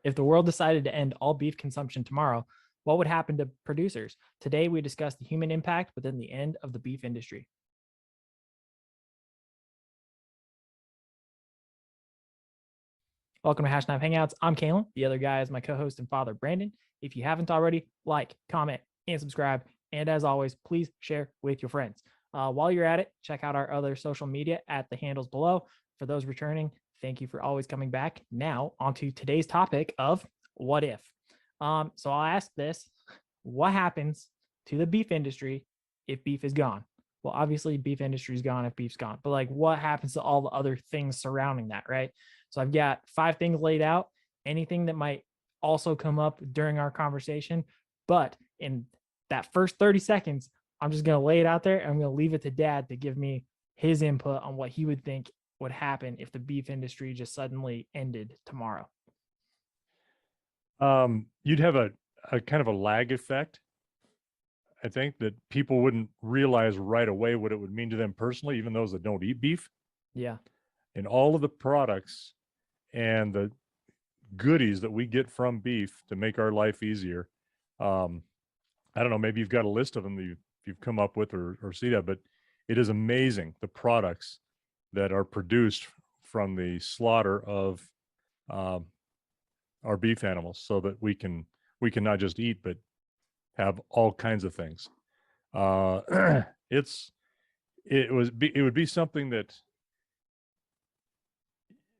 If the world decided to end all beef consumption tomorrow, what would happen to producers? Today, we discuss the human impact within the end of the beef industry. Welcome to Hashknife Hangouts. I'm Calen. The other guy is my co-host and father, Brandon. If you haven't already, like, comment, and subscribe. And as always, please share with your friends. While you're at it, check out our other social media at the handles below. For those returning, thank you for always coming back. Now, onto today's topic of what if. So I'll ask this: what happens to the beef industry if beef is gone? Well, obviously, beef industry is gone if beef's gone. But like, what happens to all the other things surrounding that, right? So I've got 5 things laid out. Anything that might also come up during our conversation, but in that first 30 seconds, I'm just going to lay it out there and I'm going to leave it to Dad to give me his input on what he would think would happen if the beef industry just suddenly ended tomorrow. You'd have a kind of a lag effect. I think that people wouldn't realize right away what it would mean to them personally, even those that don't eat beef. Yeah. And all of the products and the goodies that we get from beef to make our life easier. I don't know, maybe you've got a list of them that you've come up with or see that, but it is amazing the products that are produced from the slaughter of our beef animals, so that we can not just eat but have all kinds of things. It would be something that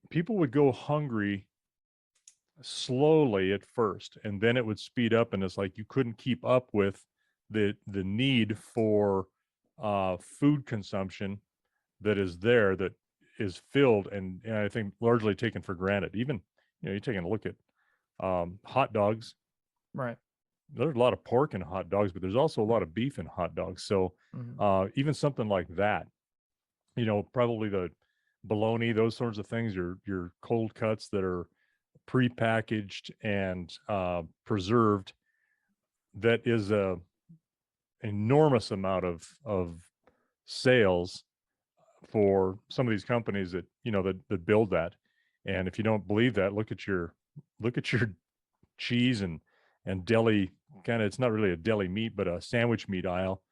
people would go hungry slowly at first, and then it would speed up, and it's like you couldn't keep up with the need for food consumption that is there, that is filled, and I think largely taken for granted. Even, you're taking a look at hot dogs. Right. There's a lot of pork in hot dogs, but there's also a lot of beef in hot dogs. So even something like that, probably the bologna, those sorts of things, your cold cuts that are prepackaged and preserved, that is a enormous amount of sales for some of these companies that that build that. And if you don't believe that, look at your cheese and deli, kind of, it's not really a deli meat, but a sandwich meat aisle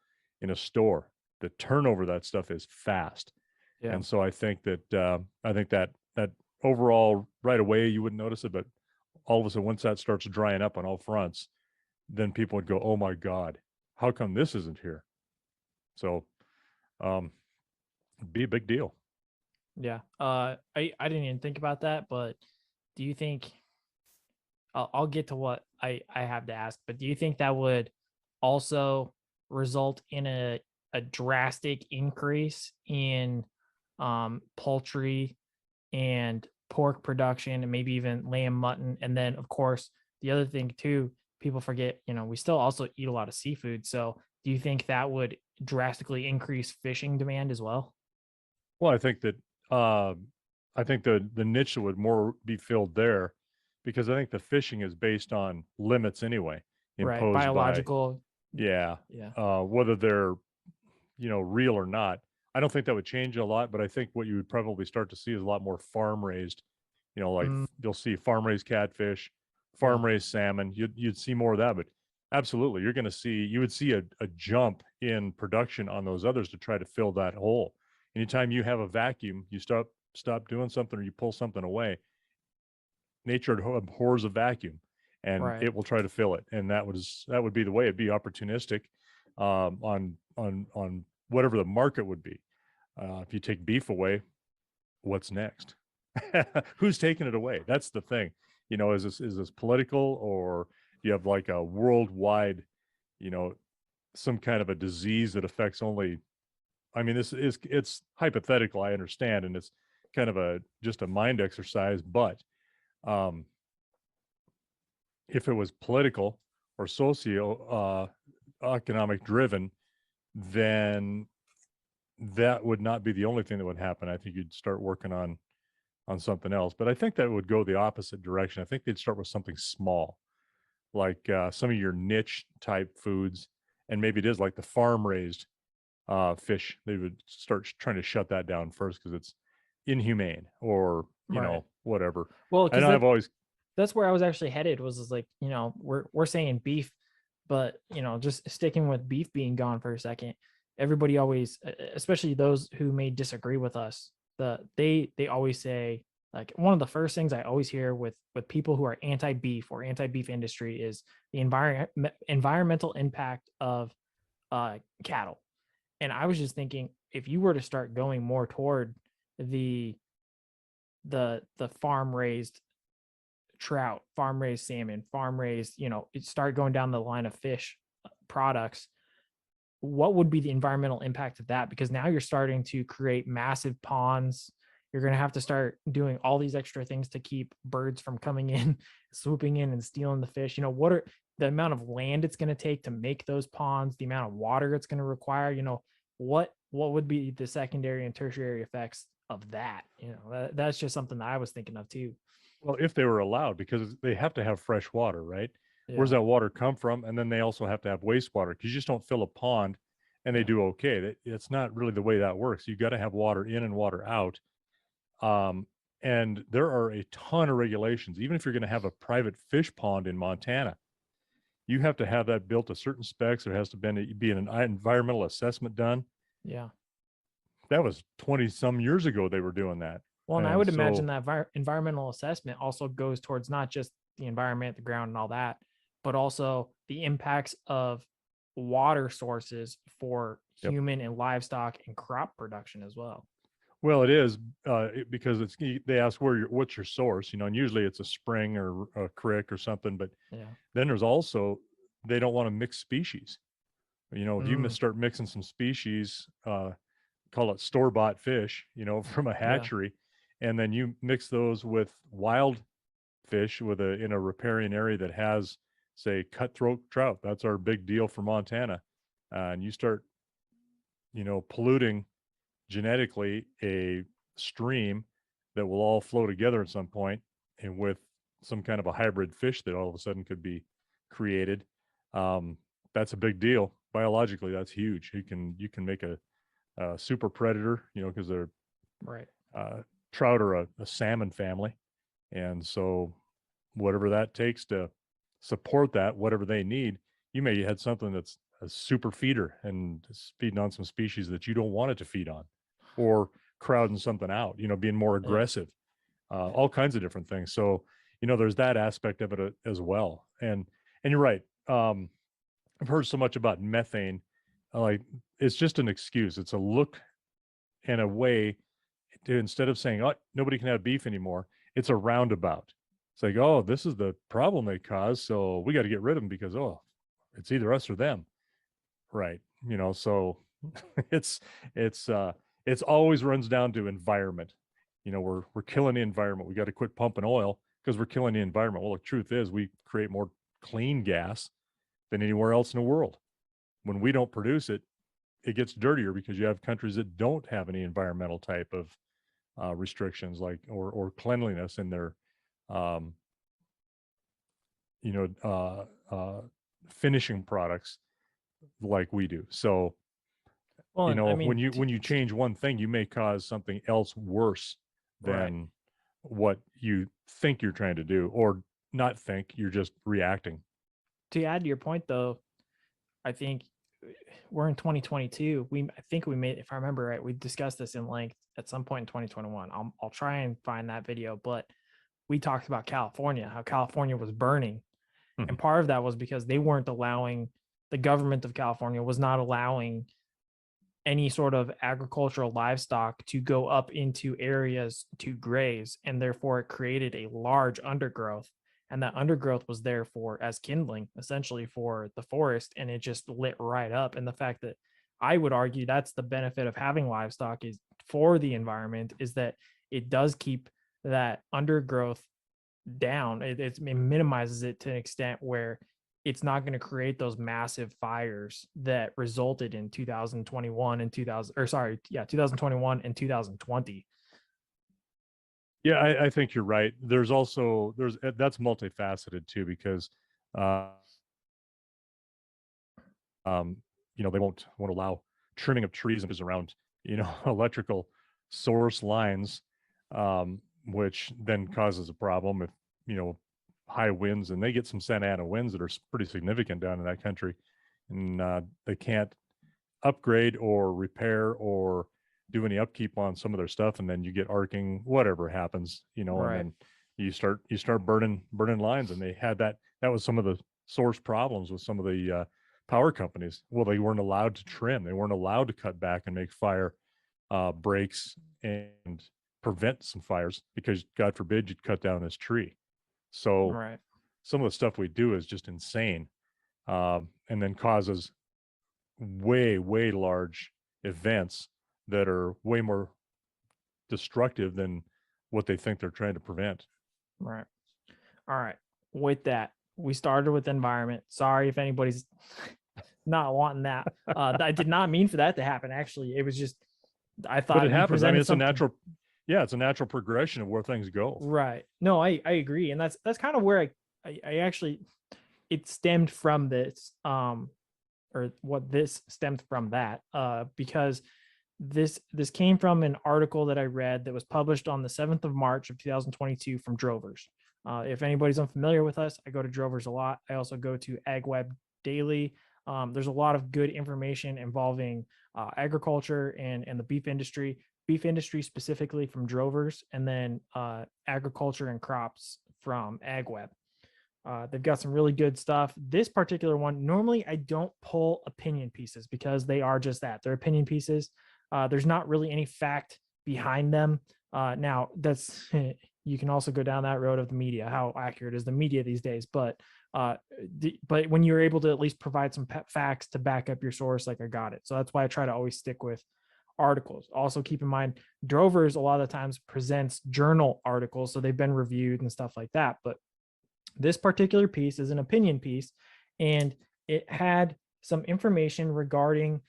in a store. The turnover of that stuff is fast. Yeah. And so I think that overall, right away, you wouldn't notice it, but all of a sudden, once that starts drying up on all fronts, then people would go, "Oh my God, how come this isn't here?" So, it'd be a big deal. Yeah. I didn't even think about that, but do you think I'll get to what I have to ask, but do you think that would also result in a drastic increase in poultry and pork production, and maybe even lamb, mutton? And then, of course, the other thing too, people forget, we still also eat a lot of seafood. So do you think that would drastically increase fishing demand as well? Well, I think that the niche would more be filled there, because I think the fishing is based on limits anyway, Right. imposed by, Biological. yeah, Yeah. whether they're real or not. I don't think that would change a lot, but I think what you would probably start to see is a lot more farm raised. Like Mm, you'll see farm raised catfish, yeah. farm raised salmon. You'd see more of that, but absolutely, you would see a jump in production on those others to try to fill that hole. Anytime you have a vacuum, you stop doing something or you pull something away, nature abhors a vacuum, and Right. it will try to fill it. And that would be the way. It'd be opportunistic on whatever the market would be. If you take beef away, what's next? Who's taking it away? That's the thing. Is this political, or you have like a worldwide, some kind of a disease that affects only, I mean, it's hypothetical, I understand, and it's kind of just a mind exercise, but um if it was political or socio economic driven, then that would not be the only thing that would happen. I think you'd start working on something else, but I think that would go the opposite direction. I think they'd start with something small, like some of your niche type foods, and maybe it is like the farm raised fish. They would start trying to shut that down first because it's inhumane, or Right. whatever. Well, I because know I've that always that's where I was actually headed, was is like, we're saying beef, but just sticking with beef being gone for a second. Everybody always, especially those who may disagree with us, they always say, like, one of the first things I always hear with people who are anti-beef or anti-beef industry is the environmental impact of cattle. And I was just thinking, if you were to start going more toward the the farm raised trout, farm raised salmon, farm raised, start going down the line of fish products, what would be the environmental impact of that? Because now you're starting to create massive ponds. You're going to have to start doing all these extra things to keep birds from coming in, swooping in and stealing the fish. What are the amount of land it's going to take to make those ponds, the amount of water it's going to require, what would be the secondary and tertiary effects of that? That's just something that I was thinking of too. Well, if they were allowed, because they have to have fresh water, right? Where's Yeah. that water come from? And then they also have to have wastewater, because you just don't fill a pond and they Yeah. do okay. It's not really the way that works. You got to have water in and water out. Um, and there are a ton of regulations. Even if you're going to have a private fish pond in Montana, you have to have that built to certain specs. There has to be an environmental assessment done. Yeah. That was 20 some years ago they were doing that. Well, and I And would imagine so, that environmental assessment also goes towards not just the environment, the ground, and all that, but also the impacts of water sources for yep. human and livestock and crop production as well. Well, it is because they ask what's your source, and usually it's a spring or a creek or something. But Yeah. then there's also, they don't want to mix species. If you Mm, start mixing some species, call it store-bought fish, from a yeah. hatchery, and then you mix those with wild fish in a riparian area that has, say, cutthroat trout. That's our big deal for Montana. And you start, polluting genetically a stream that will all flow together at some point, and with some kind of a hybrid fish that all of a sudden could be created. Um, that's a big deal biologically. That's huge. You can make a super predator, because they're Right. uh, trout are a salmon family, and so whatever that takes to support that, whatever they need, you may have something that's a super feeder and it's feeding on some species that you don't want it to feed on, or crowding something out, being more Yeah. aggressive, all kinds of different things. So, there's that aspect of it as well. And you're right. I've heard so much about methane. Like, it's just an excuse. It's a look and a way to, instead of saying, oh, nobody can have beef anymore, it's a roundabout. It's like, oh, this is the problem they cause, so we got to get rid of them because, oh, it's either us or them, right? So it's it's uh it's always runs down to environment. We're killing the environment. We got to quit pumping oil because we're killing the environment. Well, the truth is, we create more clean gas than anywhere else in the world. When we don't produce it, it gets dirtier because you have countries that don't have any environmental type of restrictions, like, or cleanliness in their um, you know finishing products like we do. So, Well, and I when mean, you change one thing, you may cause something else worse right. than what you think you're trying to do, or not think, you're just reacting. To add to your point, though, I think we're in 2022. I think we made, if I remember right, we discussed this in length at some point in 2021. I'll try and find that video, but we talked about California, how California was burning. Mhm. And part of that was because they weren't allowing, the government of California was not allowing any sort of agricultural livestock to go up into areas to graze. And therefore, it created a large undergrowth. And that undergrowth was there for as kindling, essentially, for the forest. And it just lit right up. And the fact that I would argue that's the benefit of having livestock is for the environment, is that it does keep that undergrowth down. It minimizes it to an extent where it's not going to create those massive fires that resulted in 2021 and 2000, or sorry, yeah, 2021 and 2020. Yeah, I think you're right. There's that's multifaceted too, because uh, um, they won't allow trimming of trees around, electrical source lines, which then causes a problem if, you know, high winds, and they get some Santa Ana winds that are pretty significant down in that country, and they can't upgrade or repair or do any upkeep on some of their stuff, and then you get arcing, whatever happens, and Right. then you start burning lines. And they had that was some of the source problems with some of the power companies. Well, they weren't allowed to trim, they weren't allowed to cut back and make fire breaks and prevent some fires, because God forbid you'd cut down this tree. So Right. some of the stuff we do is just insane, and then causes way large events that are way more destructive than what they think they're trying to prevent. Right. All right. With that, we started with environment. Sorry if anybody's not wanting that. I did not mean for that to happen. Actually, it was just I But thought it you happens. I mean, presented it's a something. natural, yeah, it's a natural progression of where things go. Right. No, I agree, and that's kind of where I actually it stemmed from this or what this stemmed from that because this came from an article that I read that was published on the 7th of March of 2022 from Drovers. If anybody's unfamiliar with us, I go to Drovers a lot. I also go to AgWeb Daily. There's a lot of good information involving agriculture and the beef industry specifically from Drovers, and then agriculture and crops from AgWeb. They've got some really good stuff. This particular one, normally I don't pull opinion pieces because they are just that. They're opinion pieces. There's not really any fact behind them. Now, that's you can also go down that road of the media. How accurate is the media these days? But when you're able to at least provide some facts to back up your source, like I got it. So that's why I try to always stick with articles. Also, keep in mind, Drovers a lot of the times presents journal articles, so they've been reviewed and stuff like that. But this particular piece is an opinion piece, and it had some information regarding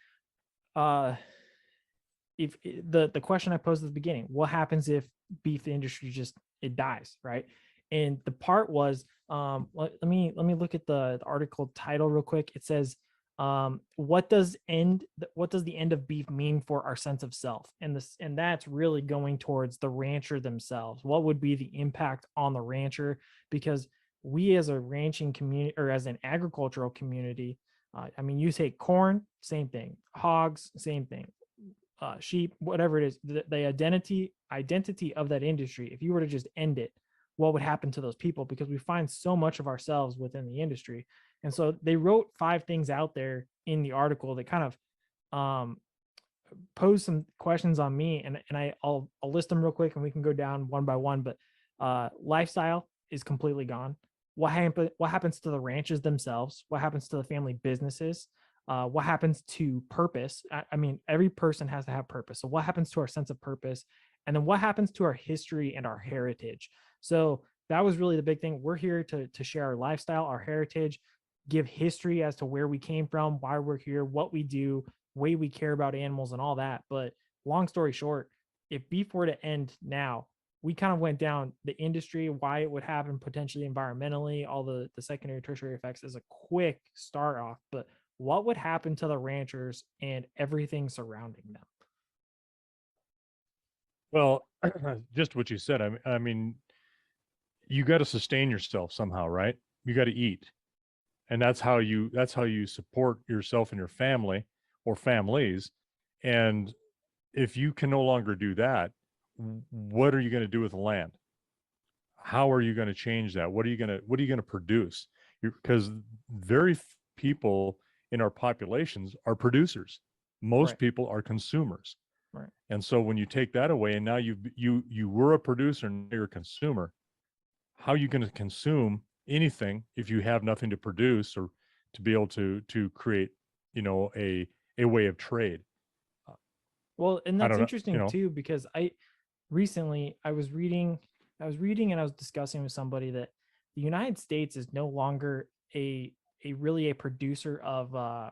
if the question I posed at the beginning, what happens if beef industry just it dies, right? And the part was let me look at the article title real quick. It says what does the end of beef mean for our sense of self? And that's really going towards the rancher themselves. What would be the impact on the rancher? Because we as a ranching community, or as an agricultural community, I mean, you take corn, same thing, hogs, same thing, sheep, whatever it is, the identity of that industry. If you were to just end it, what would happen to those people? Because we find so much of ourselves within the industry. And so they wrote 5 things out there in the article that kind of pose some questions on me, and I'll list them real quick and we can go down one by one. But lifestyle is completely gone. What happens to the ranches themselves? What happens to the family businesses? What happens to purpose? I mean, every person has to have purpose. So what happens to our sense of purpose? And then what happens to our history and our heritage? So that was really the big thing. We're here to share our lifestyle, our heritage, give history as to where we came from, why we're here, what we do, way we care about animals and all that. But long story short, if beef were to end now, we kind of went down the industry, why it would happen potentially environmentally, all the secondary, tertiary effects as a quick start off. But what would happen to the ranchers and everything surrounding them? Well, just what you said. I mean, you got to sustain yourself somehow, right? You got to eat, and that's how you support yourself and your family or families. And if you can no longer do that, what are you going to do with the land? How are you going to change that? What are you going to produce? Because very people in our populations are producers. Most Right. people are consumers. Right. And so when you take that away, and now you were a producer and you're a consumer, how are you going to consume anything if you have nothing to produce or to be able to create, a way of trade? Well, and I that's don't know, interesting too, because recently I was reading and I was discussing with somebody that the United States is no longer a producer of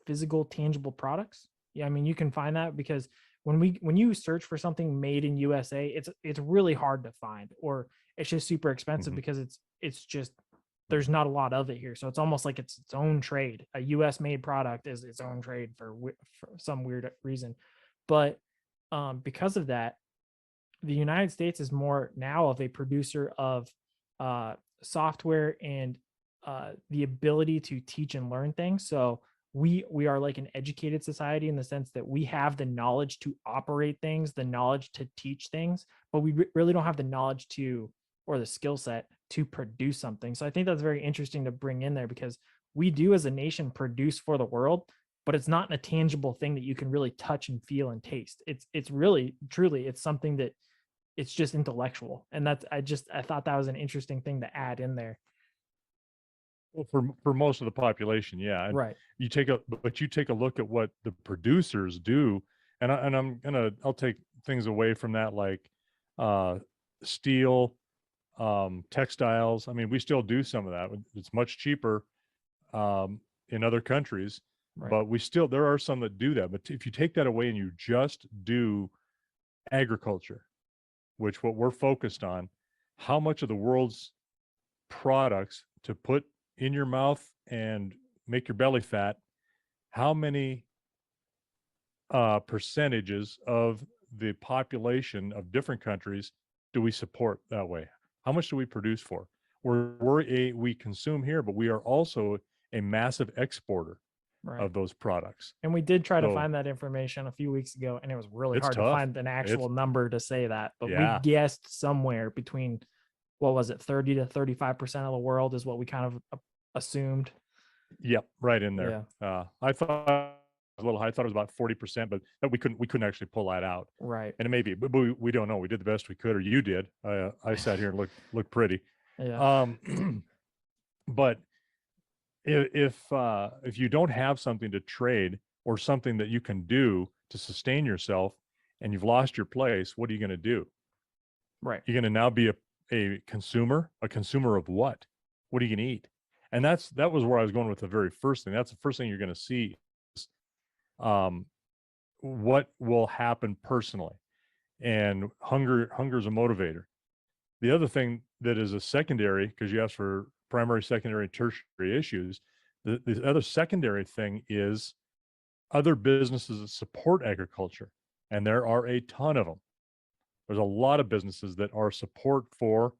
physical tangible products. Yeah, I mean, you can find that because when you search for something made in USA, it's really hard to find, or it's just super expensive Mhm. because it's just there's not a lot of it here. So it's almost like it's its own trade. A US made product is its own trade for some weird reason. But because of that, the United States is more now of a producer of software and the ability to teach and learn things. So we are like an educated society in the sense that we have the knowledge to operate things, the knowledge to teach things, but we really don't have the knowledge to, or the skill set to produce something. So I think that's very interesting to bring in there, because we do as a nation produce for the world, but it's not a tangible thing that you can really touch and feel and taste. It's really truly it's something that it's just intellectual. And that's I thought that was an interesting thing to add in there. Well, for most of the population, yeah. And Right. you take a look at what the producers do, and I'll take things away from that, like uh, steel, textiles. I mean, we still do some of that. It's much cheaper in other countries, Right. but there are some that do that. But if you take that away and you just do agriculture, which what we're focused on, how much of the world's products to put in your mouth and make your belly fat, how many percentages of the population of different countries do we support that way? How much do we produce for? We consume here, but we are also a massive exporter Right. of those products. And we did try to So find that information a few weeks ago, and it was really it's hard to tough. find an It's actual number to say that. But we Yeah. guessed somewhere between, what was it, 30 to 35% of the world is what we kind of assumed. Yep, right in there. Yeah. I thought it was a little high. I thought it was about 40%, but we couldn't actually pull that out. Right. And it may be, but we don't know. We did the best we could, or you did. I sat here and looked pretty. Yeah. But if you don't have something to trade or something that you can do to sustain yourself, and you've lost your place, what are you going to do? Right. You're going to now be a consumer of what? What are you going to eat? And that was where I was going with the very first thing. That's the first thing you're going to see is what will happen personally. And hunger is a motivator. The other thing that is a secondary, because you asked for primary, secondary, tertiary issues, the other secondary thing is other businesses that support agriculture. And there are a ton of them. There's a lot of businesses that are support for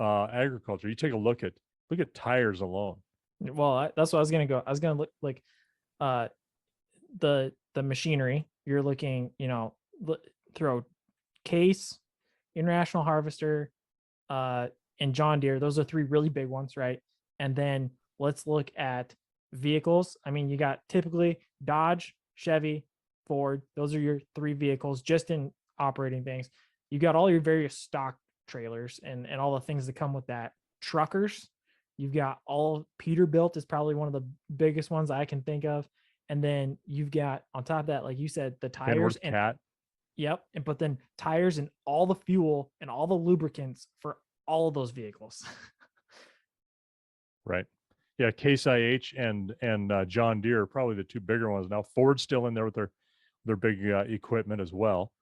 agriculture. You take a look at tires alone. Well, that's what I was gonna go. I was gonna look like uh the machinery. You're looking, throw Case, International Harvester, and John Deere. Those are three really big ones, right? And then let's look at vehicles. I mean, you got typically Dodge, Chevy, Ford. Those are your three vehicles just in operating things. You got all your various stock trailers and all the things that come with that. Truckers. You've got all Peterbilt is probably one of the biggest ones I can think of. And then you've got on top of that, like you said, the tires Kenworth, and Cat. yep. And but then tires and all the fuel and all the lubricants for all of those vehicles. Right. Yeah, Case IH and John Deere are probably the two bigger ones. Now Ford's still in there with their big equipment as well.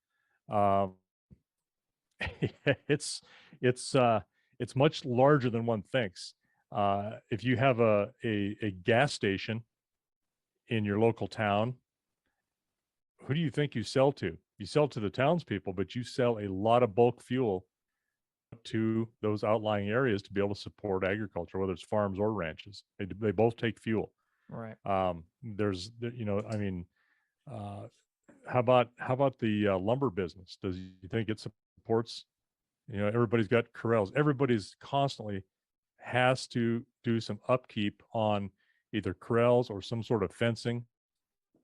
It's it's much larger than one thinks. If you have a gas station in your local town, who do you think you sell to? You sell to the townspeople, but you sell a lot of bulk fuel to those outlying areas to be able to support agriculture, whether it's farms or ranches. They both take fuel. Right. I mean, how about the lumber business? Does you think it supports? Everybody's got corrals. Everybody's constantly has to do some upkeep on either corrals or some sort of fencing.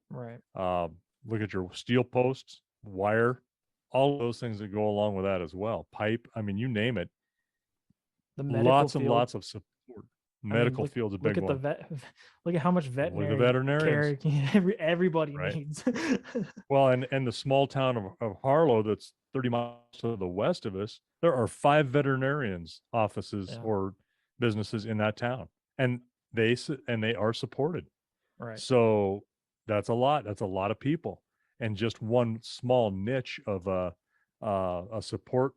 Right. Look at your steel posts, wire, all those things that go along with that as well. Pipe, I mean, you name it. The medical Lots and field. lots of support. Medical field's a big look at one. look at how much Look at the veterinary veterinarians, care everybody right? needs. Well, and the small town of Harlow that's 30 miles to the west of us, there are 5 veterinarians offices Yeah. or businesses in that town, and they are supported. Right. So that's a lot. That's a lot of people, and just one small niche of a support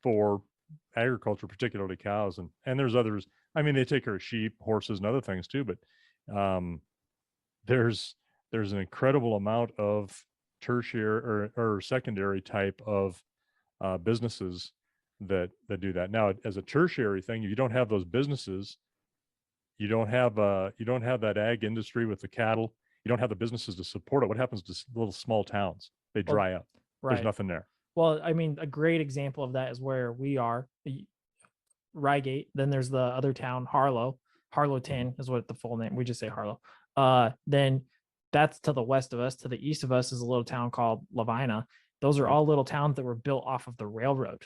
for agriculture, particularly cows, and there's others. I mean, they take care of sheep, horses, and other things too. But there's an incredible amount of tertiary or secondary type of businesses that do that. Now, as a tertiary thing, if you don't have those businesses, you don't have that ag industry with the cattle. You don't have the businesses to support it. What happens to little small towns? They Well, dry up. There's right. nothing there. Well, I mean, a great example of that is where we are, Reigate. Then there's the other town, Harlow. Harlowton is what the full name. We just say Harlow. Then that's to the west of us. To the east of us is a little town called Lavina. Those are Right. all little towns that were built off of the railroad.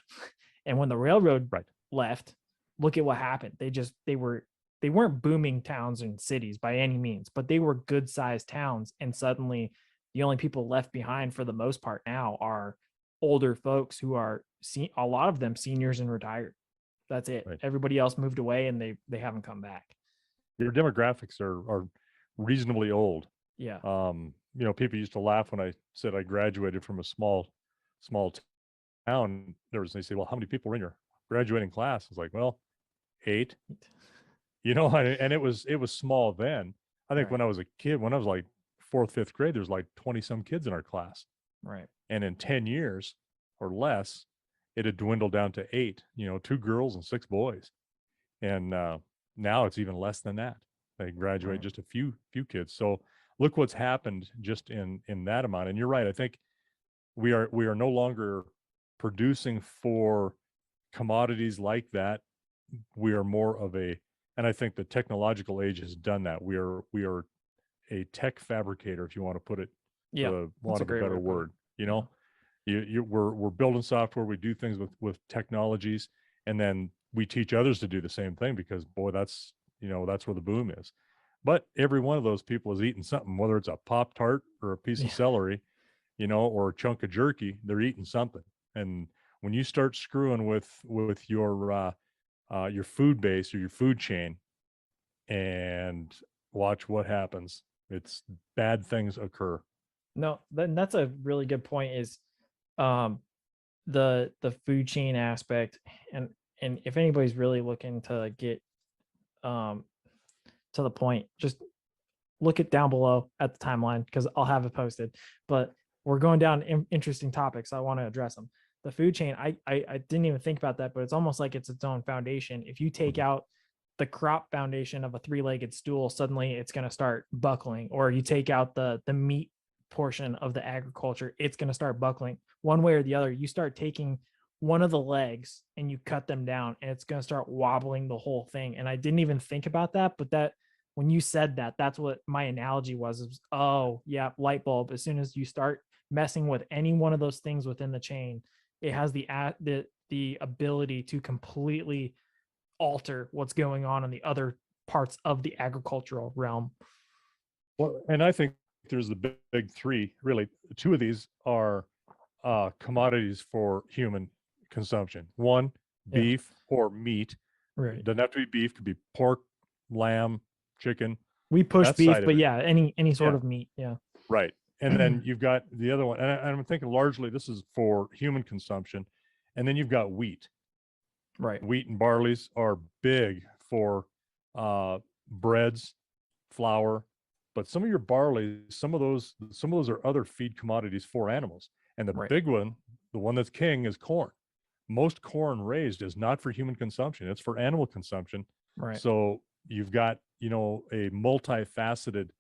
And when the railroad Right. left, look at what happened. They weren't booming towns and cities by any means, but they were good sized towns. And suddenly the only people left behind for the most part now are older folks who are a lot of them seniors and retired. That's it. Right. Everybody else moved away and they haven't come back. Your demographics are reasonably old. Yeah. People used to laugh when I said I graduated from a small town. They say, well, how many people were in your graduating class? I was like, well, 8. And it was small then. I think Right. when I was a kid, when I was like 4th, 5th grade, there's like 20 some kids in our class. Right. And in 10 years or less, it had dwindled down to 8, 2 girls and 6 boys. And now it's even less than that. They graduate just a few kids. So look what's happened just in that amount. And you're right. I think we are no longer producing for commodities like that. We are more of and I think the technological age has done that. We are a tech fabricator, if you want to put it, Yeah. want of a better word. We're building software. We do things with technologies, and then we teach others to do the same thing because, boy, that's where the boom is. But every one of those people is eating something, whether it's a Pop-Tart or a piece of celery, or a chunk of jerky. They're eating something. And when you start screwing with your food base or your food chain, and watch what happens, it's bad things occur. No, then that's a really good point. Is the food chain aspect, and if anybody's really looking to get to the point, just look it down below at the timeline because I'll have it posted. But we're going down interesting topics, so I want to address them. The food chain, I didn't even think about that, but it's almost like it's its own foundation. If you take out the crop foundation of a 3-legged stool, suddenly it's going to start buckling. Or you take out the meat portion of the agriculture, it's going to start buckling one way or the other. You start taking one of the legs and you cut them down and it's going to start wobbling the whole thing. And I didn't even think about that, but that when you said that, that's what my analogy was, oh yeah, light bulb. As soon as you start messing with any one of those things within the chain, it has the ability to completely alter what's going on in the other parts of the agricultural realm. Well, and I think there's the big 3. Really, 2 of these are commodities for human consumption. One, beef or meat. Right. It doesn't have to be beef. Could be pork, lamb, chicken. We push beef, but yeah, any sort of meat. Yeah. Right. And then you've got the other one, and I'm thinking largely this is for human consumption. And then you've got wheat. Right. Wheat and barleys are big for breads, flour, but some of your barley, some of those are other feed commodities for animals. And the big one, the one that's king, is corn. Most corn raised is not for human consumption; it's for animal consumption. Right. So you've got a multifaceted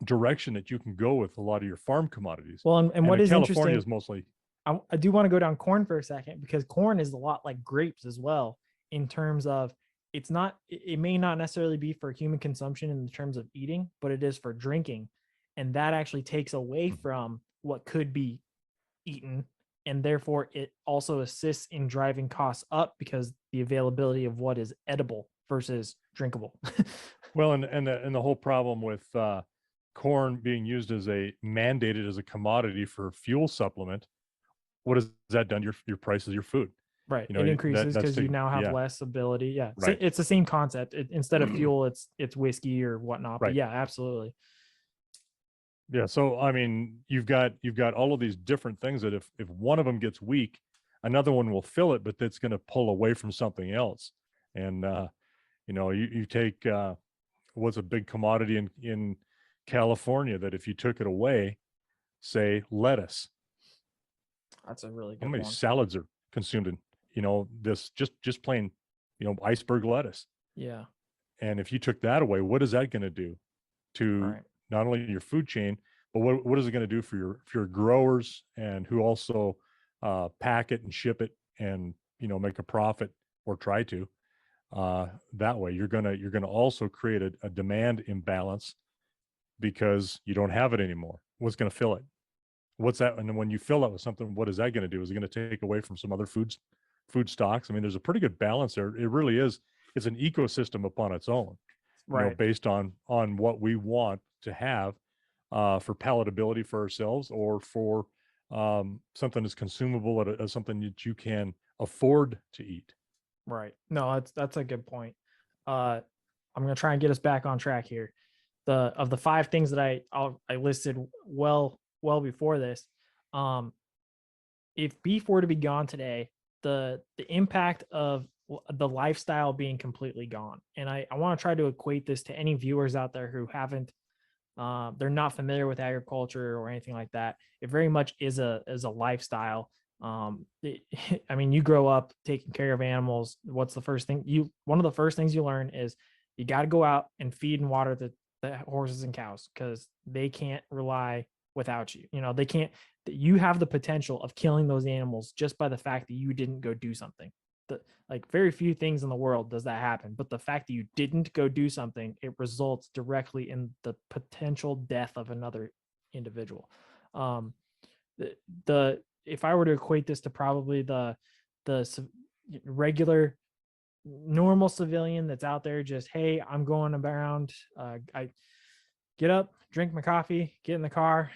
direction that you can go with a lot of your farm commodities. Well, and what is California interesting is mostly. I do want to go down corn for a second because corn is a lot like grapes as well in terms of it may not necessarily be for human consumption in terms of eating, but it is for drinking. And that actually takes away from what could be eaten. And therefore it also assists in driving costs up because the availability of what is edible versus drinkable. Well, and the whole problem with corn being used mandated as a commodity for fuel supplement, what has that done to your price of your food? Right. It increases because you now have less ability. Yeah. Right. It's the same concept. Instead of fuel, it's whiskey or whatnot. Right. But yeah, absolutely. Yeah. So, I mean, you've got all of these different things that if one of them gets weak, another one will fill it, but that's going to pull away from something else. And, you take what's a big commodity in California that if you took it away, say lettuce. That's a really good How many one. salads are consumed in, this just plain, iceberg lettuce. Yeah. And if you took that away, what is that going to do to Right. not only your food chain, but what is it going to do for your growers and who also pack it and ship it and make a profit or try to that way you're gonna also create a demand imbalance because you don't have it anymore. What's going to fill it? What's that? And then when you fill it with something, what is that going to do? Is it going to take away from some other food stocks? I mean, there's a pretty good balance there. It really is. It's an ecosystem upon its own, Right. based on what we want to have for palatability for ourselves or for something that's consumable as something that you can afford to eat. Right. No, that's a good point. Uh, I'm gonna try and get us back on track here. The 5 things that I listed well before this, um, if beef were to be gone today, the impact of the lifestyle being completely gone, and I want to try to equate this to any viewers out there who haven't, they're not familiar with agriculture or anything like that. It very much is a lifestyle. I mean, you grow up taking care of animals. What's the first thing one of the first things you learn is you got to go out and feed and water the horses and cows because they can't rely without you. They can't. You have the potential of killing those animals just by the fact that you didn't go do something. Like very few things in the world does that happen, but the fact that you didn't go do something, it results directly in the potential death of another individual. um the if I were to equate this to probably the regular normal civilian that's out there, just, hey, I'm going around, I get up, drink my coffee, get in the car,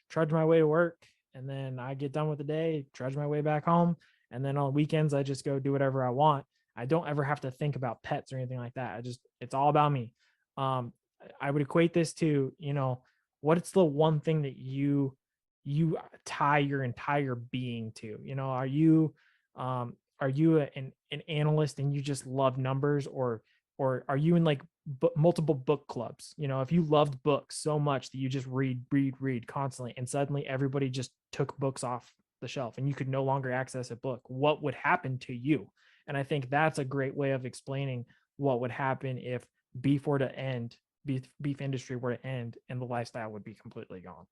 trudge my way to work, and then I get done with the day, trudge my way back home, and then on weekends I just go do whatever I want. I don't ever have to think about pets or anything like that. It's all about me. um I would equate this to, what's the one thing that you tie your entire being to? Are you an analyst and you just love numbers, or are you in like multiple book clubs? If you loved books so much that you just read constantly, and suddenly everybody just took books off the shelf and you could no longer access a book, what would happen to you? And I think that's a great way of explaining what would happen if beef were to end, beef industry were to end, and the lifestyle would be completely gone.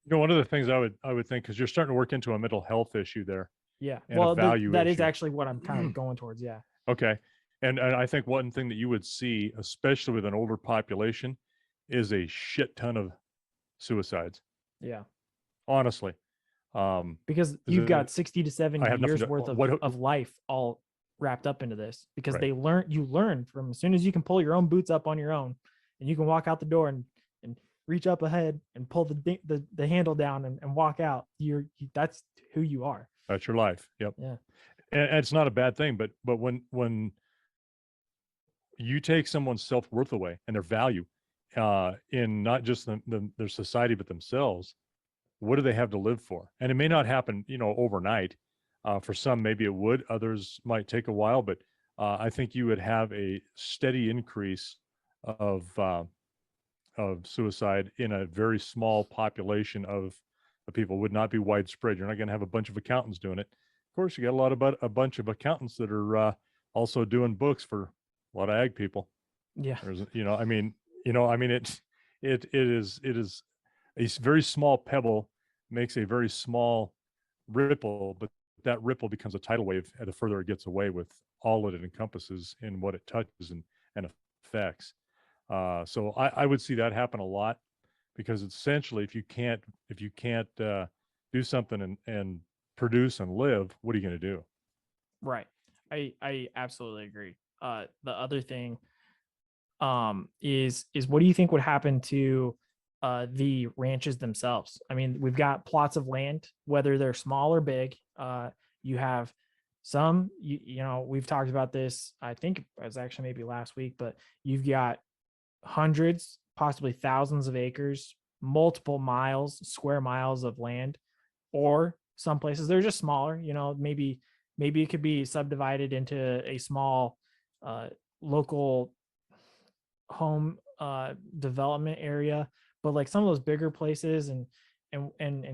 One of the things I would think, because you're starting to work into a mental health issue there Yeah. and a Well, value that is issue. actually what I'm kind of going towards. Yeah. Okay. And I think one thing that you would see, especially with an older population, is a shit ton of suicides. Yeah. Honestly. Um, Because is you've got it, 60 to I 70 have nothing years to, worth of life all wrapped up into this, because right. you learn from as soon as you can pull your own boots up on your own, and you can walk out the door and reach up ahead and pull the handle down and walk out. That's who you are. That's your life. Yep. Yeah. And it's not a bad thing, but when you take someone's self-worth away and their value in not just their society, but themselves, what do they have to live for? And it may not happen, overnight. For some, maybe it would. Others might take a while, but I think you would have a steady increase of suicide in a very small population of people. Would not be widespread. You're not going to have a bunch of accountants doing it. Of course, you got a bunch of accountants that are also doing books for a lot of ag people. Yeah. There's, it is a very small pebble makes a very small ripple, but that ripple becomes a tidal wave the further it gets away with all that it encompasses in what it touches and affects. So I would see that happen a lot, because essentially, if you can't do something and produce and live, what are you going to do? Right. I absolutely agree. The other thing, is what do you think would happen to the ranches themselves? I mean, we've got plots of land, whether they're small or big. You have some, we've talked about this, I think it was actually maybe last week, but you've got hundreds, possibly thousands of acres, multiple square miles of land, or some places they're just smaller. Maybe it could be subdivided into a small local home development area. But like some of those bigger places and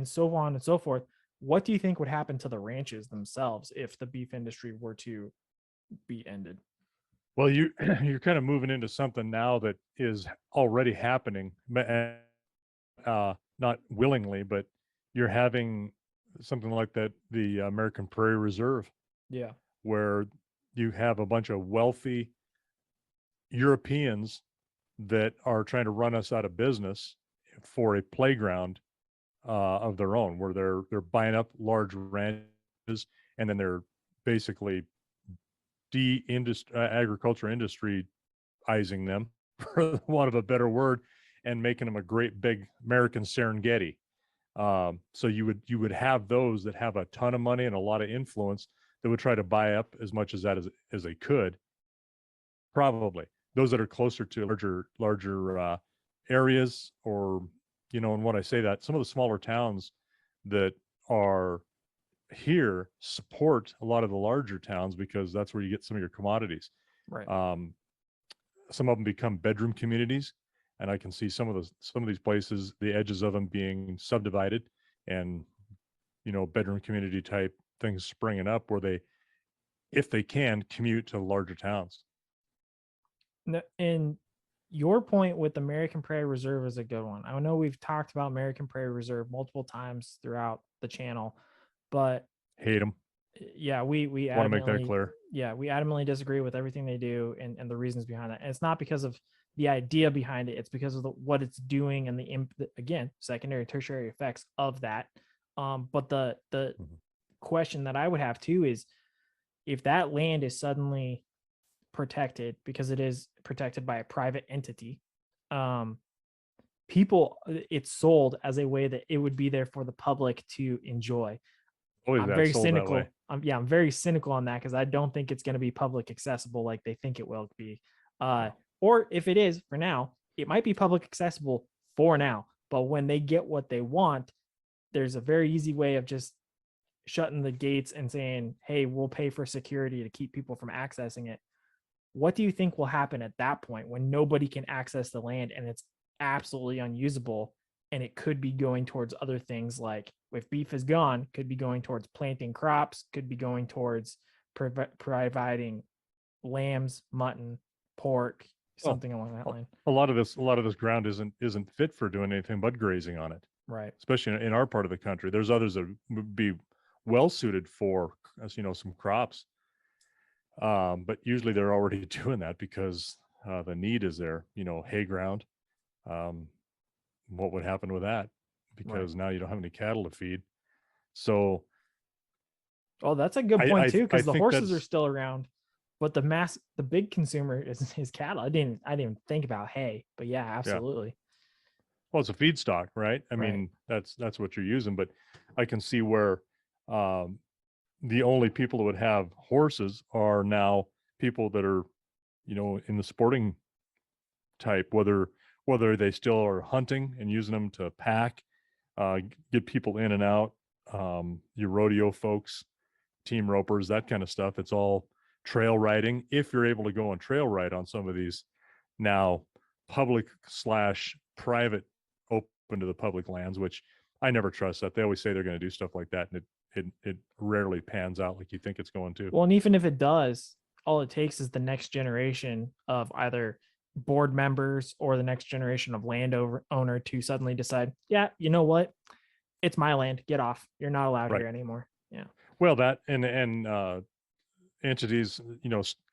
so on and so forth, What do you think would happen to the ranches themselves if the beef industry were to be ended? Well, you you're kind of moving into something now that is already happening, not willingly, but you're having something like that, the American Prairie Reserve, Yeah. where you have a bunch of wealthy Europeans that are trying to run us out of business for a playground of their own, where they're buying up large ranches and then they're basically agriculture industryizing them, for the want of a better word, and making them a great big American Serengeti. So you would have those that have a ton of money and a lot of influence that would try to buy up as much as that as they could. Probably those that are closer to larger areas, or and when I say that, some of the smaller towns that are here support a lot of the larger towns because that's where you get some of your commodities. Right. Some of them become bedroom communities, and I can see some of these places, the edges of them being subdivided, and bedroom community type things springing up where they, if they can, commute to larger towns. And your point with American Prairie Reserve is a good one. I know we've talked about American Prairie Reserve multiple times throughout the channel, but Hate them. yeah, we Want to make that adamantly, clear. yeah, we adamantly disagree with everything they do and the reasons behind that. And it's not because of the idea behind it; it's because of what it's doing and again, secondary, tertiary effects of that. But the Mhm. question that I would have too is if that land is suddenly protected because it is protected by a private entity, um, people, it's sold as a way that it would be there for the public to enjoy. Always I'm been very sold that way. cynical. I'm very cynical on that because I don't think it's going to be public accessible like they think it will be. No. Or if it is for now, it might be public accessible for now. But when they get what they want, there's a very easy way of just shutting the gates and saying, "Hey, we'll pay for security to keep people from accessing it." What do you think will happen at that point when nobody can access the land and it's absolutely unusable, and it could be going towards other things, like if beef is gone, could be going towards planting crops, could be going towards providing lambs, mutton, pork, Well, something along that line. a lot of this ground isn't fit for doing anything but grazing on it, Right. especially in our part of the country. There's others that would be well suited for, as some crops. But usually they're already doing that because the need is there. Hay ground. Um, what would happen with that? Right. Because now you don't have any cattle to feed. So Oh, that's a good I point I, too, I because the think horses are that's still around, but the big consumer is cattle. I didn't even think about hay, but yeah, yeah. absolutely. Well, it's a feedstock, right? I Right. mean, that's what you're using. But I can see where um, the only people that would have horses are now people that are, in the sporting type, whether they still are hunting and using them to pack, get people in and out, your rodeo folks, team ropers, that kind of stuff. It's all trail riding. If you're able to go on trail ride on some of these now public slash private, open to the public lands, which I never trust that. They always say they're going to do stuff like that, and it rarely pans out like you think it's going to. Well, and even if it does, all it takes is the next generation of either board members or the next generation of owner to suddenly decide, yeah, you know what? It's my land. Get off. You're not allowed Right. here anymore. Yeah. Well, that and entities,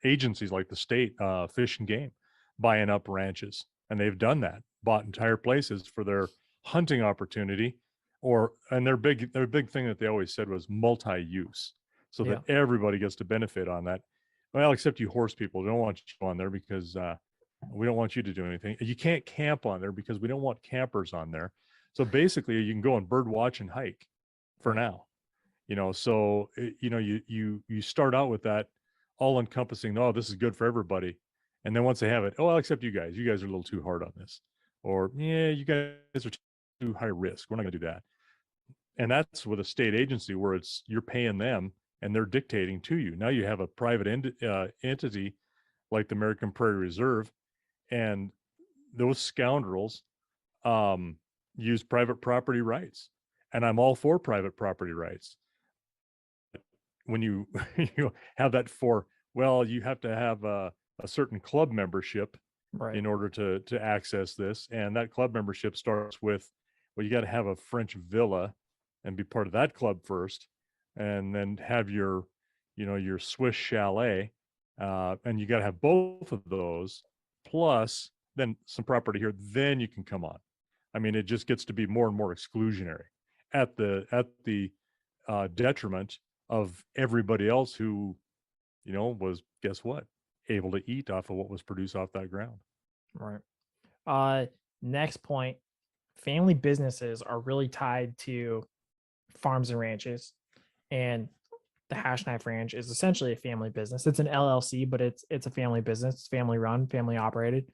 agencies like the state, Fish and Game, buying up ranches, and they've done that, bought entire places for their hunting opportunity, and their big thing that they always said was multi-use, so that Yeah. everybody gets to benefit on that. Well, except you horse people, we don't want you on there because we don't want you to do anything. You can't camp on there because we don't want campers on there. So basically, you can go and bird watch and hike for Right. now. So you start out with that all encompassing, oh, this is good for everybody, and then once they have it, oh, I'll accept you guys are a little too hard on this, or yeah, you guys are too high risk, we're not going to do that. And that's with a state agency where you're paying them and they're dictating to you. Now you have a private entity like the American Prairie Reserve, and those scoundrels use private property rights, and I'm all for private property rights. When you you have that for, well, you have to have a certain club membership Right. in order to access this, and that club membership starts with, well, you got to have a French villa and be part of that club first, and then have your, your Swiss chalet, and you got to have both of those, plus then some property here, then you can come on. I mean, it just gets to be more and more exclusionary at the detriment of everybody else who, was, guess what, able to eat off of what was produced off that ground. Right. Next point, family businesses are really tied to farms and ranches, and the Hashknife Ranch is essentially a family business. It's an LLC, but it's a family business. It's family run, family operated.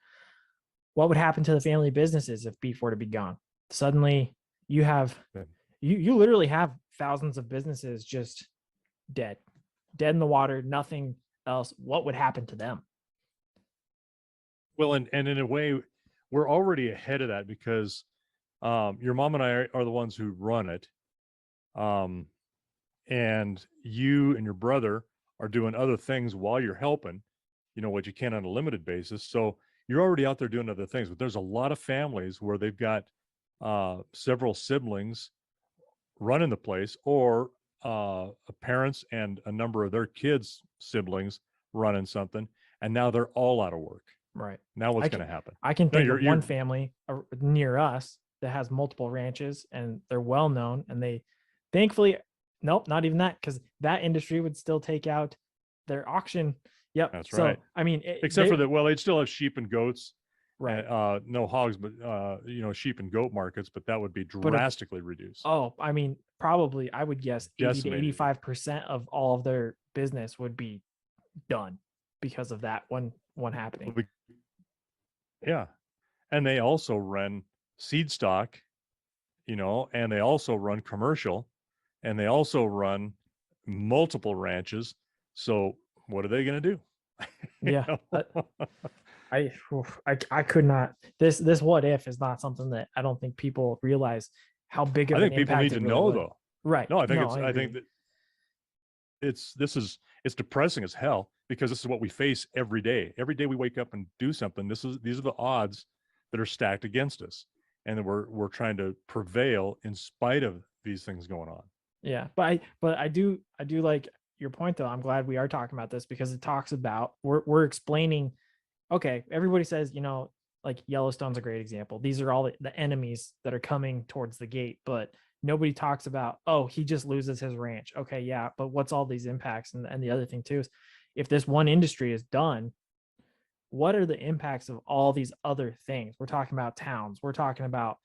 What would happen to the family businesses if beef were to be gone? Suddenly, you have you literally have thousands of businesses just dead in the water, nothing else. What would happen to them? Well, and in a way, we're already ahead of that because your mom and I are the ones who run it. And you and your brother are doing other things while you're helping, what you can on a limited basis. So you're already out there doing other things, but there's a lot of families where they've got several siblings running the place, or parents and a number of their kids' siblings running something, and now they're all out of work. Right. Now what's going to happen? I can No, think of one family near us that has multiple ranches, and they're well known, and they thankfully, nope, not even that, because that industry would still take out their auction. Yep. That's so, right. I mean, except for that, well, they'd still have sheep and goats, right? no hogs, but sheep and goat markets, but that would be drastically reduced. Oh, I mean, probably I would guess 80 to Decimated. 85% of all of their business would be done because of that one happening. Yeah. And they also run seed stock, and they also run commercial, and they also run multiple ranches. So what are they going to do? Yeah. I could not. This what if is not something that I don't think people realize how big of I think an people impact need to it really know would. though. Right. No, I think I think that it's depressing as hell, because this is what we face every day. Every day we wake up and do something. These are the odds that are stacked against us, and we're trying to prevail in spite of these things going on. Yeah, but I do like your point though. I'm glad we are talking about this because it talks about we're explaining. Okay, everybody says, like Yellowstone's a great example. These are all the enemies that are coming towards the gate, but nobody talks about, oh, he just loses his ranch. Okay, yeah, but what's all these impacts? And the other thing too is, if this one industry is done, what are the impacts of all these other things? We're talking about towns. We're talking about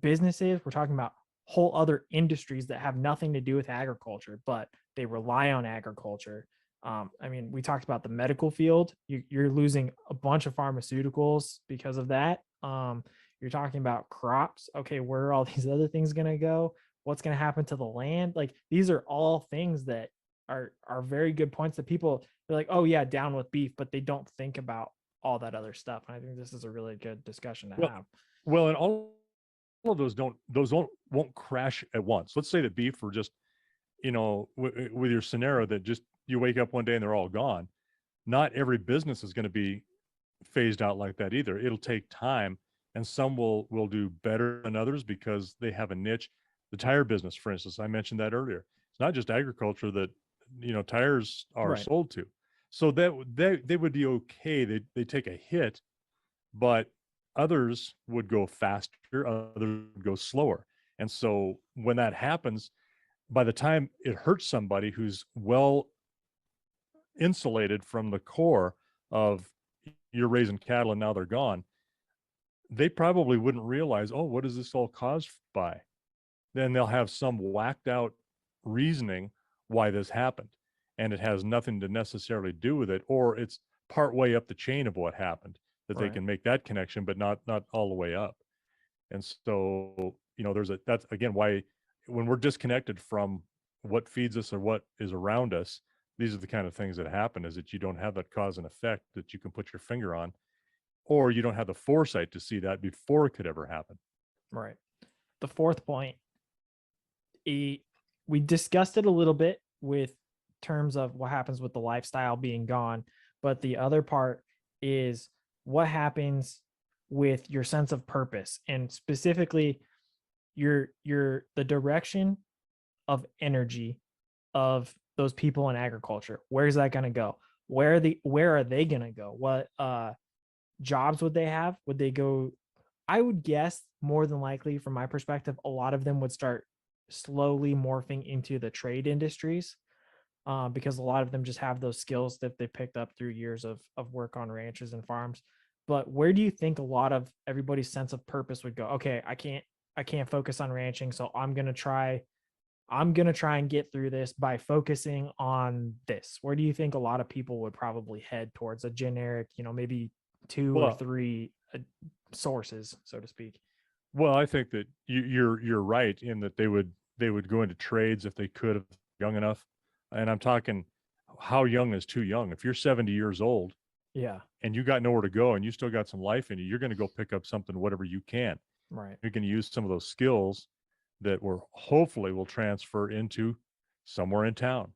businesses. We're talking about whole other industries that have nothing to do with agriculture, but they rely on agriculture. I mean, we talked about the medical field. You're losing a bunch of pharmaceuticals because of that. You're talking about crops. Okay, where are all these other things going to go? What's going to happen to the land? Like, these are all things that are very good points that people, they're like, oh yeah, down with beef, but they don't think about all that other stuff. And I think this is a really good discussion to have. Well, and all of those won't crash at once. Let's say that beef were just, with your scenario that just you wake up one day and they're all gone. Not every business is going to be phased out like that either. It'll take time, and some will do better than others because they have a niche. The tire business, for instance, I mentioned that earlier. It's not just agriculture that tires are sold to. So that they would be okay. They take a hit, but others would go faster, others would go slower. And so when that happens, by the time it hurts somebody who's well insulated from the core of, you're raising cattle and now they're gone, they probably wouldn't realize, oh, what is this all caused by? Then they'll have some whacked out reasoning why this happened, and it has nothing to necessarily do with it, or it's part way up the chain of what happened that they can make that connection, but not all the way up. And so, that's again why when we're disconnected from what feeds us or what is around us, these are the kind of things that happen, is that you don't have that cause and effect that you can put your finger on, or you don't have the foresight to see that before it could ever happen. Right. The fourth point we discussed it a little bit with terms of what happens with the lifestyle being gone, but the other part is what happens with your sense of purpose, and specifically the direction of energy of those people in agriculture. Where's that going to go? Where are they going to go? What jobs would they have? Would they go? I would guess more than likely, from my perspective, a lot of them would start slowly morphing into the trade industries, because a lot of them just have those skills that they picked up through years of work on ranches and farms. But where do you think a lot of everybody's sense of purpose would go? Okay, I can't focus on ranching, so I'm gonna try and get through this by focusing on this. Where do you think a lot of people would probably head towards a generic, maybe two or Well, three sources, so to speak? well, I think that you're right in that they would go into trades if they could, if young enough. And I'm talking, how young is too young? If you're 70 years old Yeah, and you got nowhere to go and you still got some life in you, you're going to go pick up something, whatever you can. right. You're going to use some of those skills that will hopefully will transfer into somewhere in town,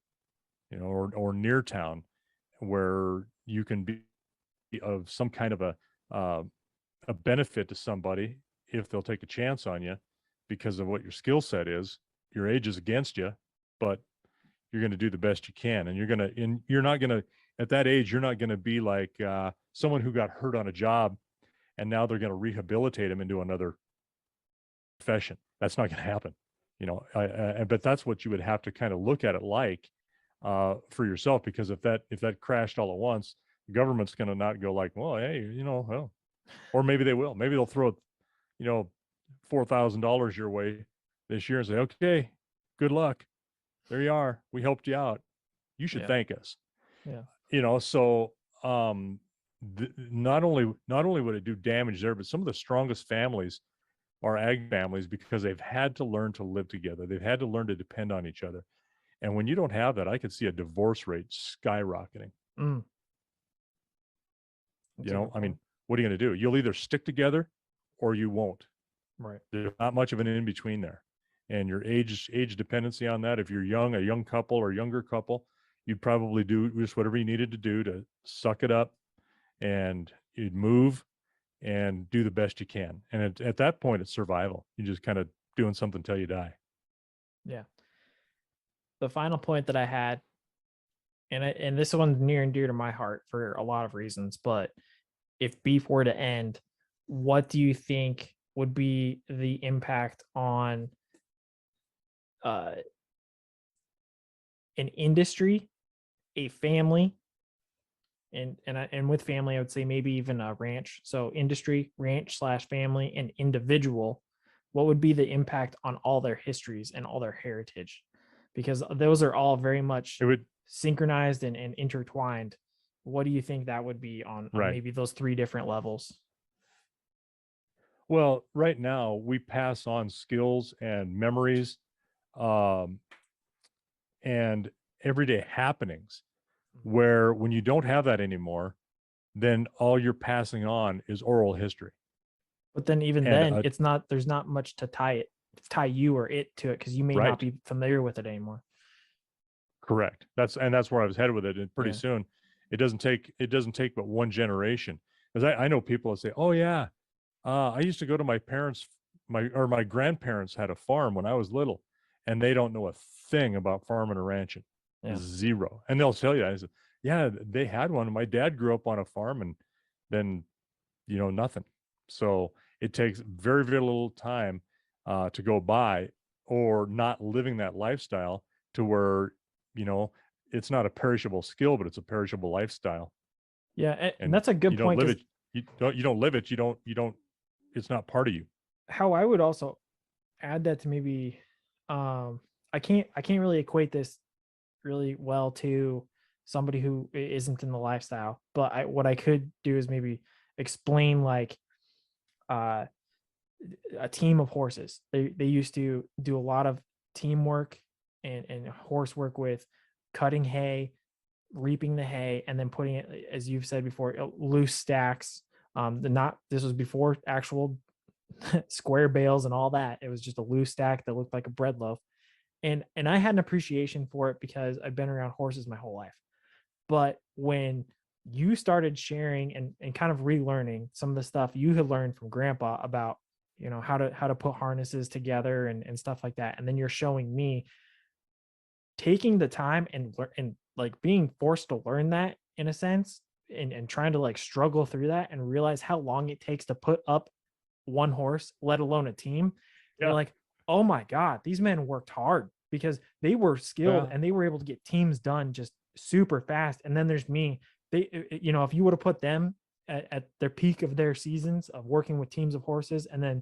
or near town, where you can be of some kind of uh, a benefit to somebody if they'll take a chance on you because of what your skill set is. Your age is against you, but you're going to do the best you can, and you're not going to, at that age, you're not going to be like someone who got hurt on a job and now they're going to rehabilitate him into another profession. That's not going to happen, but that's what you would have to kind of look at it like, for yourself, because if that crashed all at once, the government's going to not go like, well, hey, well, or maybe they will. Maybe they'll throw, $4,000 your way this year and say, okay, good luck. There you are. We helped you out. You should Yeah, thank us. yeah. So not only would it do damage there, but some of the strongest families are ag families because they've had to learn to live together. They've had to learn to depend on each other. And when you don't have that, I could see a divorce rate skyrocketing. Mm, that's a good I point. mean, what are you going to do? You'll either stick together or you won't. Right. There's not much of an in between there. And your age dependency on that, if you're young, a young couple or younger couple, you'd probably do just whatever you needed to do to suck it up, and you'd move and do the best you can. And at that point, it's survival. You're just kind of doing something till you die. Yeah. The final point that I had, and this one's near and dear to my heart for a lot of reasons, but if beef were to end, what do you think would be the impact on uh, an industry, a family, and with family, I would say maybe even a ranch. So industry, ranch slash family, and individual. What would be the impact on all their histories and all their heritage? Because those are all very much It would, synchronized and intertwined. What do you think that would be on right. maybe those three different levels? Well, right now we pass on skills and memories, um, and everyday happenings, where when you don't have that anymore, then all you're passing on is oral history. But then even And then, there's not much to tie you or it to it because you may not right, be familiar with it anymore. correct. That's where I was headed with it. And pretty Yeah. soon, it doesn't take but one generation. Because I know people that say, "Oh yeah, I used to go to my parents, my grandparents had a farm when I was little, and they don't know a thing about farming or ranching, Yeah. zero." And they'll tell you, I said, "Yeah, they had one. My dad grew up on a farm, and then nothing." So it takes very, very little time to go by, or not living that lifestyle, to where you know it's not a perishable skill, but it's a perishable lifestyle. Yeah. And And that's a good you don't point live because it. You don't live it. You don't. It's not part of you. how I would also add that to maybe I can't really equate this really well to somebody who isn't in the lifestyle, but what I could do is maybe explain like uh a team of horses. They used to do a lot of teamwork and horse work with cutting hay, reaping the hay, and then putting it, as you've said before, loose stacks. The not This was before actual square bales and all that. It was just a loose stack that looked like a bread loaf. And I had an appreciation for it because I've been around horses my whole life. But when you started sharing and kind of relearning some of the stuff you had learned from grandpa about, how to put harnesses together and stuff like that, and then you're showing me taking the time and like being forced to learn that in a sense, and trying to like struggle through that and realize how long it takes to put up one horse, let alone a team. You're Yeah. like, oh my God, these men worked hard because they were skilled Yeah. and they were able to get teams done just super fast. And then there's me. If you would have put them at their peak of their seasons of working with teams of horses, and then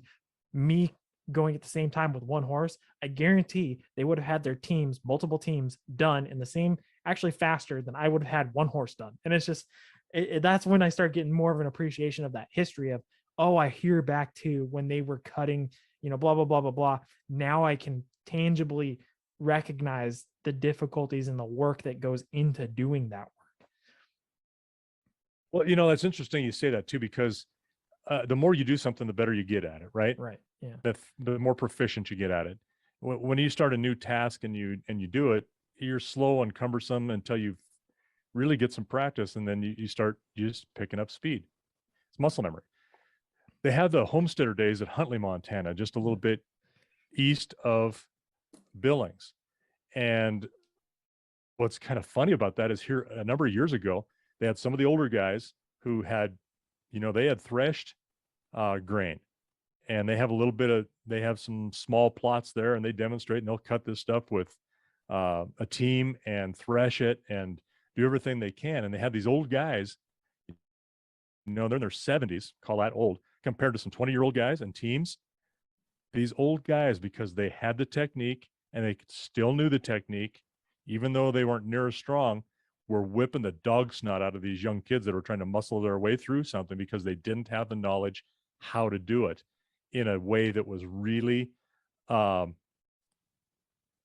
me going at the same time with one horse, I guarantee they would have had their teams, multiple teams done in the same, actually faster than I would have had one horse done. And it's just, that's when I start getting more of an appreciation of that history of, oh, I hear back to when they were cutting, blah, blah, blah, blah, blah. Now I can tangibly recognize the difficulties and the work that goes into doing that work. Well, that's interesting you say that too, because the more you do something, the better you get at it, right? Right. Yeah. The more proficient you get at it. When you start a new task and you do it, you're slow and cumbersome until you really get some practice, and then you start just picking up speed. It's muscle memory. They have the homesteader days at Huntley, Montana, just a little bit east of Billings. And what's kind of funny about that is here a number of years ago, they had some of the older guys who had, they had threshed grain, and they have some small plots there, and they demonstrate, and they'll cut this stuff with a team and thresh it and do everything they can. And they have these old guys, they're in their 70s, call that old, compared to some 20-year-old guys and teams. These old guys, because they had the technique and they still knew the technique, even though they weren't near as strong, were whipping the dog snot out of these young kids that were trying to muscle their way through something because they didn't have the knowledge how to do it in a way that was really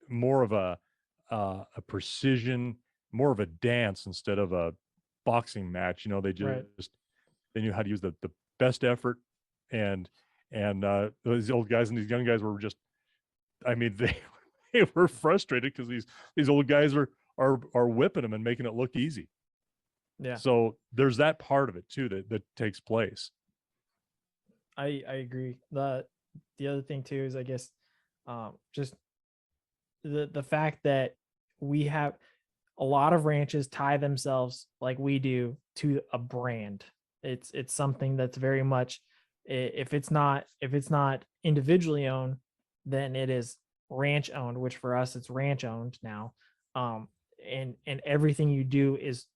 more of a precision, more of a dance instead of a boxing match. They just Right. they knew how to use the best effort, and these old guys and these young guys were just, I mean, they were frustrated because these old guys are whipping them and making it look easy. Yeah. So there's that part of it too that takes place. I agree. The other thing too is, I guess, just the fact that we have a lot of ranches tie themselves like we do to a brand. It's something that's very much, if it's not individually owned, then it is ranch owned, which for us it's ranch owned now. And everything you do is,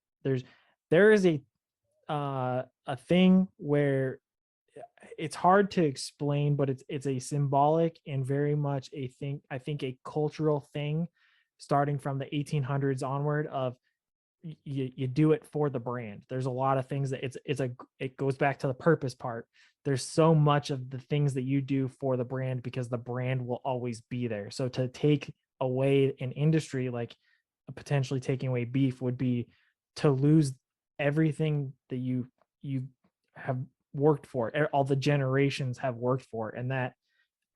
there is a thing where it's hard to explain, but it's a symbolic and very much a thing, I think a cultural thing, starting from the 1800s onward, of you do it for the brand. There's a lot of things that it goes back to the purpose part. There's so much of the things that you do for the brand because the brand will always be there. So to take away an industry, like potentially taking away beef, would be to lose everything that you have worked for, all the generations have worked for. And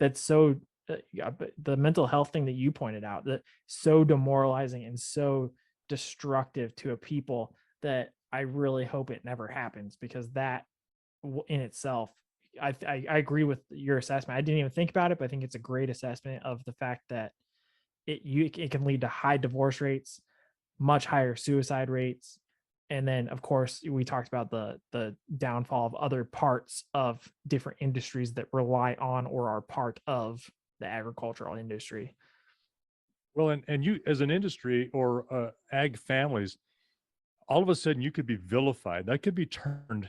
that's so the mental health thing that you pointed out, that so demoralizing and so destructive to a people, that I really hope it never happens, because that in itself, I agree with your assessment. I didn't even think about it, but I think it's a great assessment of the fact that it can lead to high divorce rates, much higher suicide rates. And then of course we talked about the downfall of other parts of different industries that rely on or are part of the agricultural industry. Well, and you as an industry or ag families, all of a sudden you could be vilified. That could be turned,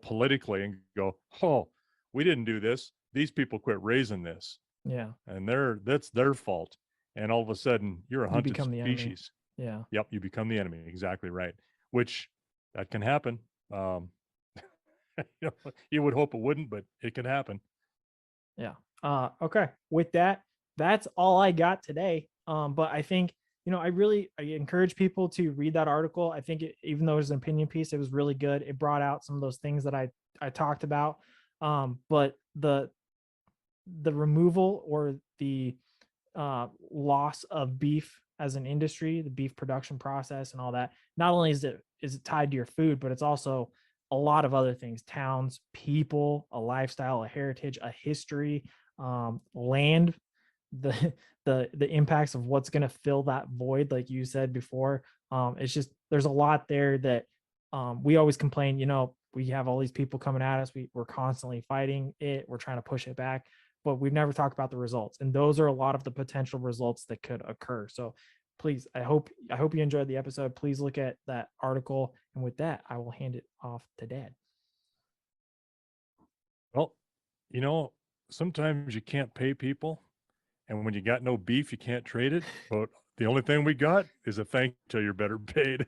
politically, and go, oh, we didn't do this. These people quit raising this. Yeah. And that's their fault. And all of a sudden you're a You hunted become the enemy. species. Yeah. Yep. You become the enemy. Exactly right. Which that can happen. You would hope it wouldn't, but it can happen. Yeah. Okay. With that, that's all I got today. But I think, I encourage people to read that article. I think even though it was an opinion piece, it was really good. It brought out some of those things that I talked about. But the removal or the loss of beef as an industry, the beef production process and all that. Not only is it tied to your food, but it's also a lot of other things: towns, people, a lifestyle, a heritage, a history, land, the the impacts of what's going to fill that void, like you said before. It's just, there's a lot there that we always complain, we have all these people coming at us, we're constantly fighting it, we're trying to push it back, but we've never talked about the results, and those are a lot of the potential results that could occur. So please, I hope you enjoyed the episode. Please look at that article, and with that, I will hand it off to Dad. Well, sometimes you can't pay people, and when you got no beef, you can't trade it. But the only thing we got is a thank you till you're better paid.